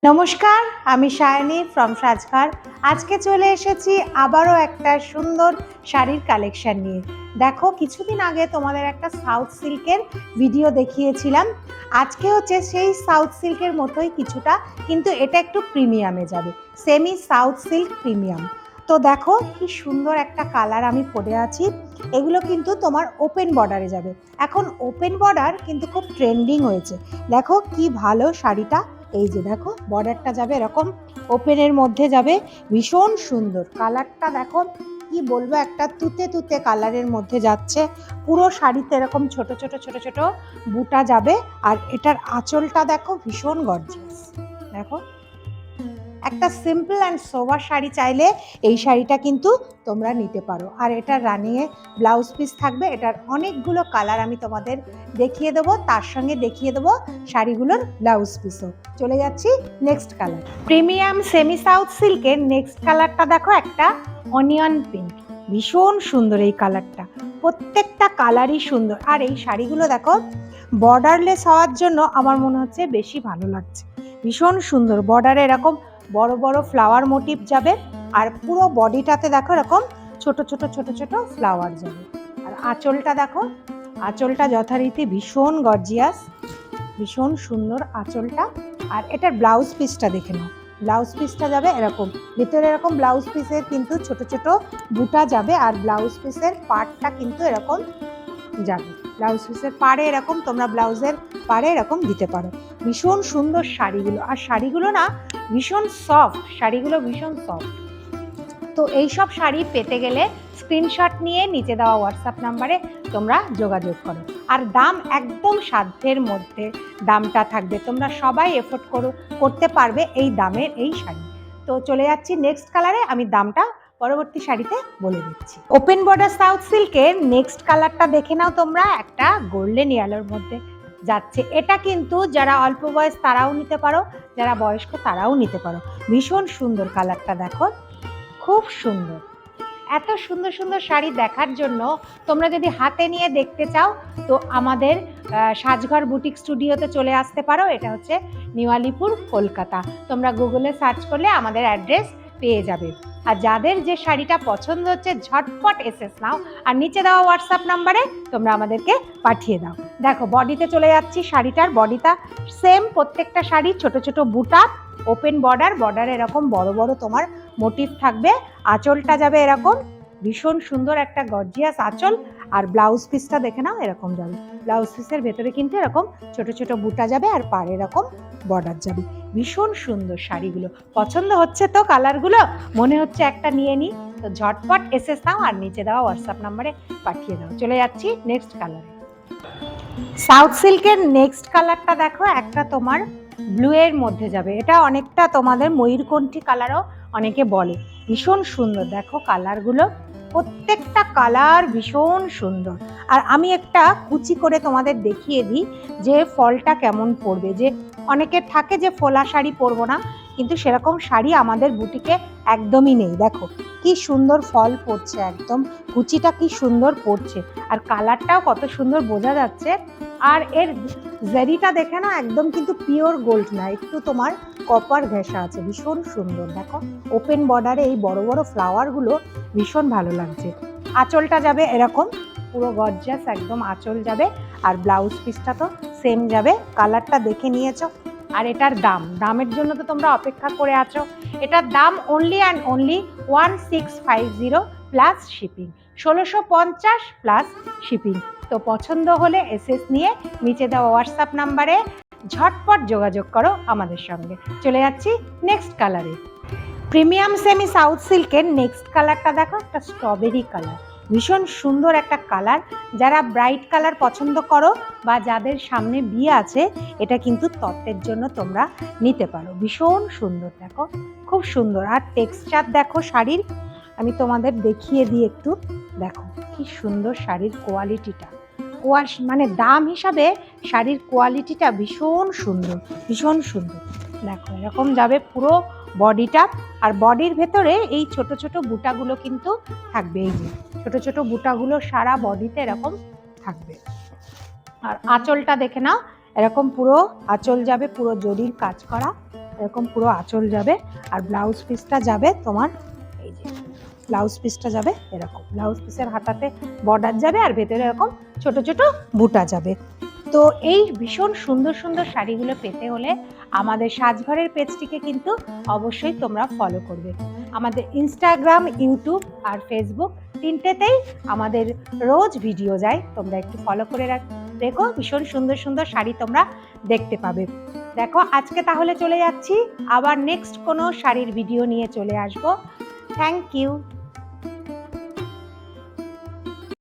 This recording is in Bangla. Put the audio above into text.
নমস্কার, আমি সায়নী ফ্রম সাজঘর। আজকে চলে এসেছি আবারও একটা সুন্দর শাড়ির কালেকশন নিয়ে। দেখো, কিছুদিন আগে তোমাদের একটা সাউথ সিল্কের ভিডিও দেখিয়েছিলাম। আজকে হচ্ছে সেই সাউথ সিল্কের মতোই কিছুটা, কিন্তু এটা একটু প্রিমিয়ামে যাবে, সেমি সাউথ সিল্ক প্রিমিয়াম। তো দেখো কি সুন্দর একটা কালার আমি পরে আছি। এগুলো কিন্তু তোমার ওপেন বর্ডারে যাবে। এখন ওপেন বর্ডার কিন্তু খুব ট্রেন্ডিং হয়েছে। দেখো কি ভালো শাড়িটা। এই যে দেখো, বর্ডারটা যাবে এরকম ওপেনের মধ্যে যাবে, ভীষণ সুন্দর কালারটা। দেখো কি বলবো, একটা তুতে তুতে কালারের মধ্যে যাচ্ছে। পুরো শাড়িতে এরকম ছোট ছোট ছোট ছোট বুটা যাবে। আর এটার আঁচলটা দেখো, ভীষণ গর্জিয়াস। দেখো, একটা সিম্পল অ্যান্ড সোবার শাড়ি চাইলে এই শাড়িটা কিন্তু তোমরা নিতে পারো। আর এটার রানিংয়ে ব্লাউজ পিস থাকবে। এটার অনেকগুলো কালার আমি তোমাদের দেখিয়ে দেবো, তার সঙ্গে দেখিয়ে দেবো শাড়িগুলোর ব্লাউজ পিসও। চলে যাচ্ছি next colour. Premium semi south সিল্কের নেক্সট কালারটা দেখো, একটা অনিয়ন পিঙ্ক। ভীষণ সুন্দর এই কালারটা, প্রত্যেকটা কালারই সুন্দর। আর এই শাড়িগুলো দেখো বর্ডারলেস হওয়ার জন্য আমার মনে হচ্ছে বেশি ভালো লাগছে। ভীষণ সুন্দর, বর্ডারে এরকম বড় বড় ফ্লাওয়ার মোটিভ যাবে। আর পুরো বডিটাতে দেখো এরকম ছোট ছোট ছোট ছোট ফ্লাওয়ার যাবে। আর আঁচলটা দেখো, আঁচলটা যথারীতি ভীষণ গর্জিয়াস, ভীষণ সুন্দর আঁচলটা। আর এটার ব্লাউজ পিসটা দেখে নাও, ব্লাউজ পিসটা যাবে এরকম, ভিতরে এরকম ব্লাউজ পিসের কিন্তু ছোট ছোট বুটা যাবে। আর ব্লাউজ পিসের পার্টটা কিন্তু এরকম যাবে, ব্লাউজ পিসের পাড়ে এরকম তোমরা ব্লাউজের পাড়ে এরকম দিতে পারো। ভীষণ সুন্দর শাড়িগুলো। আর শাড়িগুলো না ভীষণ সফট, শাড়িগুলো ভীষণ সফট। তো এইসব শাড়ি পেতে গেলে স্ক্রিনশট নিয়ে নিচে দেওয়া হোয়াটসঅ্যাপ নাম্বারে তোমরা যোগাযোগ করো। আর দাম একদম সাধ্যের মধ্যে দামটা থাকবে, তোমরা সবাই এফোর্ড করতে পারবে এই দামের এই শাড়ি। তো চলে যাচ্ছি নেক্সট কালারে, আমি দামটা পরবর্তী শাড়িতে বলে দিচ্ছি। ওপেন বর্ডার সাউথ সিল্কের নেক্সট কালারটা দেখে নাও তোমরা, একটা গোল্ডেন ইয়েলোর মধ্যে যাচ্ছে। এটা কিন্তু যারা অল্প বয়স তারাও নিতে পারো, যারা বয়স্ক তারাও নিতে পারো। ভীষণ সুন্দর কালারটা দেখো, খুব সুন্দর। এত সুন্দর সুন্দর শাড়ি দেখার জন্য তোমরা যদি হাতে নিয়ে দেখতে চাও তো আমাদের সাজঘর বুটিক স্টুডিওতে চলে আসতে পারো। এটা হচ্ছে নিউ আলিপুর, কলকাতা। তোমরা গুগলে সার্চ করলে আমাদের অ্যাড্রেস পেয়ে যাবে। আর যাদের যে শাড়িটা পছন্দ হচ্ছে ঝটপট এসএস নাও, আর নিচে দেওয়া হোয়াটসঅ্যাপ নাম্বারে তোমরা আমাদেরকে পাঠিয়ে দাও। দেখো বডিতে চলে যাচ্ছি, শাড়িটার বডিটা সেম, প্রত্যেকটা শাড়ি ছোট ছোট বুটা, ওপেন বর্ডার, বর্ডারে এরকম বড় বড় তোমার মোটিভ থাকবে। আঁচলটা যাবে এরকম, ভীষণ সুন্দর একটা গর্জিয়াস আঁচল। আর ব্লাউজ পিসটা দেখে নাও এরকম যাবে, ব্লাউজ পিসের ভেতরে কিন্তু এরকম ছোট ছোট বুটা যাবে আর পাড়ে এরকম বর্ডার যাবে। ভীষণ সুন্দর শাড়িগুলো। পছন্দ হচ্ছে তো কালারগুলো? মনে হচ্ছে একটা নিয়ে নিই, তো ঝটপট এসএস নাও আর নিচে দেওয়া হোয়াটসঅ্যাপ নাম্বারে পাঠিয়ে দাও। চলে যাচ্ছি নেক্সট কালারে। সাউথ সিল্কের নেক্সট কালারটা দেখো, একটা তোমার ব্লু এর মধ্যে যাবে। এটা অনেকটা তোমাদের ময়ূরকণ্ঠী কালারও অনেকে বলে। ভীষণ সুন্দর, দেখো কালারগুলো, প্রত্যেকটা কালার ভীষণ সুন্দর। আর আমি একটা কুচি করে তোমাদের দেখিয়ে দিই যে ফলটা কেমন পড়বে। যে অনেকের থাকে যে ফোলা শাড়ি পরবো না, কিন্তু সেরকম শাড়ি আমাদের বুটিকে একদমই নেই। দেখো কি সুন্দর ফল পড়ছে, একদম কুচিটা কি সুন্দর পড়ছে, আর কালারটাও কত সুন্দর বোঝা যাচ্ছে। আর এর জারিটা দেখে না, একদম কিন্তু পিওর গোল্ড না, একটু তোমার কপার ঘেঁষা আছে। ভীষণ সুন্দর, দেখো ওপেন বর্ডারে এই বড় বড় ফ্লাওয়ারগুলো ভীষণ ভালো লাগছে। আঁচলটা যাবে এরকম পুরো গর্জিয়াস একদম আঁচল যাবে। আর ব্লাউজ পিসটা তো সেম যাবে, কালারটা দেখে নিয়েছো। আর এটার দামের জন্য তো তোমরা অপেক্ষা করে আছো। এটার দাম only and only 1650 plus shipping, 1650 plus shipping. তো পছন্দ হলে এসএস নিয়ে নিচে দেওয়া হোয়াটসঅ্যাপ নাম্বারে ঝটপট যোগাযোগ করো আমাদের সঙ্গে। চলে যাচ্ছি নেক্সট কালারে। প্রিমিয়াম সেমি সাউথ সিল্কের নেক্সট কালারটা দেখো, একটা স্ট্রবেরি কালার। ভীষণ সুন্দর একটা কালার। যারা ব্রাইট কালার পছন্দ করো বা যাদের সামনে বিয়ে আছে, এটা কিন্তু তত্ত্বের জন্য তোমরা নিতে পারো। ভীষণ সুন্দর, দেখো খুব সুন্দর। আর টেক্সচার দেখো শাড়ির, আমি তোমাদের দেখিয়ে দিই একটু। দেখো কি সুন্দর শাড়ির কোয়ালিটিটা, মানে দাম হিসাবে শাড়ির কোয়ালিটিটা ভীষণ সুন্দর, ভীষণ সুন্দর। দেখো এরকম যাবে পুরো বডিটা। আর বডির ভেতরে এই ছোট ছোট বুটাগুলো কিন্তু থাকবে, এই যে ছোট ছোট বুটাগুলো সারা বডিতে এরকম থাকবে। আর আঁচলটা দেখে নাও, এরকম পুরো আঁচল যাবে পুরো জরির কাজ করা। এরকম পুরো আঁচল যাবে, আর ব্লাউজ পিসটা যাবে তোমার এই যে ব্লাউজ পিসটা যাবে এরকম, ব্লাউজ পিসের হাতাতে বর্ডার যাবে আর ভেতরে এরকম ছোট ছোট বুটা যাবে। তো এই ভীষণ সুন্দর সুন্দর শাড়িগুলো পেতে হলে আমাদের সাজঘরের পেজটিকে কিন্তু অবশ্যই তোমরা ফলো করবে। আমাদের ইনস্টাগ্রাম, ইউটিউব আর ফেসবুক তিনটেতেই আমাদের রোজ ভিডিও যায়, তোমরা একটু ফলো করে রেখো, ভীষণ সুন্দর সুন্দর শাড়ি তোমরা দেখতে পাবে। দেখো আজকে তাহলে চলে যাচ্ছি, আবার নেক্সট কোনো শাড়ির ভিডিও নিয়ে চলে আসবো। Thank you.